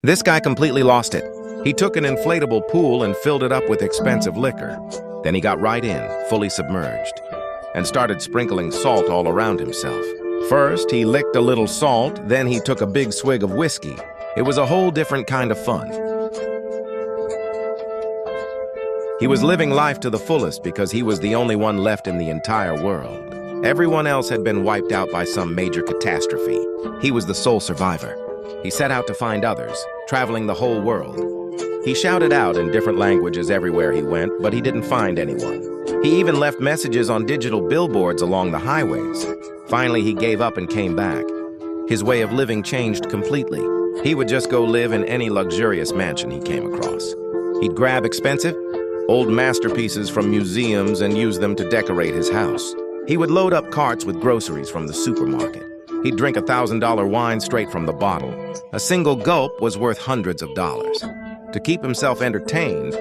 This guy completely lost it. He took an inflatable pool and filled it up with expensive liquor. Then he got right in, fully submerged, and started sprinkling salt all around himself. First, he licked a little salt, then he took a big swig of whiskey. It was a whole different kind of fun. He was living life to the fullest because he was the only one left in the entire world. Everyone else had been wiped out by some major catastrophe. He was the sole survivor. He set out to find others, traveling the whole world. He shouted out in different languages everywhere he went, but he didn't find anyone. He even left messages on digital billboards along the highways. Finally, he gave up and came back. His way of living changed completely. He would just go live in any luxurious mansion he came across. He'd grab expensive, old masterpieces from museums and use them to decorate his house. He would load up carts with groceries from the supermarket. He'd drink $1,000 wine straight from the bottle. A single gulp was worth hundreds of dollars. To keep himself entertained,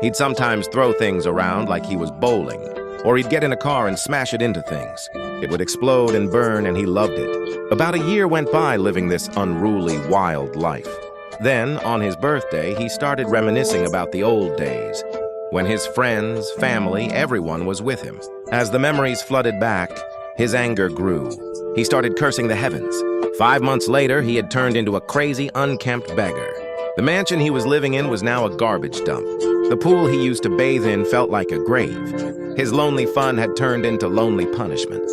he'd sometimes throw things around like he was bowling, or he'd get in a car and smash it into things. It would explode and burn, and he loved it. About a year went by living this unruly, wild life. Then, on his birthday, he started reminiscing about the old days, when his friends, family, everyone was with him. As the memories flooded back, his anger grew. He started cursing the heavens. 5 months later, he had turned into a crazy, unkempt beggar. The mansion he was living in was now a garbage dump. The pool he used to bathe in felt like a grave. His lonely fun had turned into lonely punishment.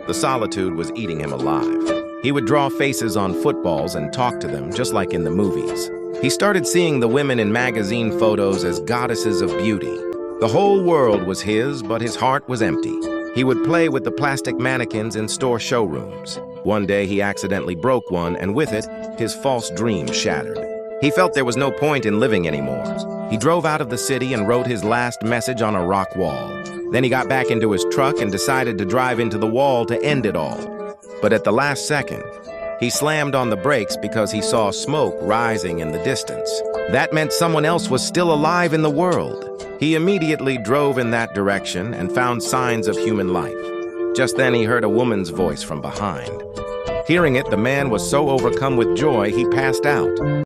The solitude was eating him alive. He would draw faces on footballs and talk to them just like in the movies. He started seeing the women in magazine photos as goddesses of beauty. The whole world was his, but his heart was empty. He would play with the plastic mannequins in store showrooms. One day he accidentally broke one, and with it, his false dream shattered. He felt there was no point in living anymore. He drove out of the city and wrote his last message on a rock wall. Then he got back into his truck and decided to drive into the wall to end it all. But at the last second, he slammed on the brakes because he saw smoke rising in the distance. That meant someone else was still alive in the world. He immediately drove in that direction and found signs of human life. Just then he heard a woman's voice from behind. Hearing it, the man was so overcome with joy he passed out.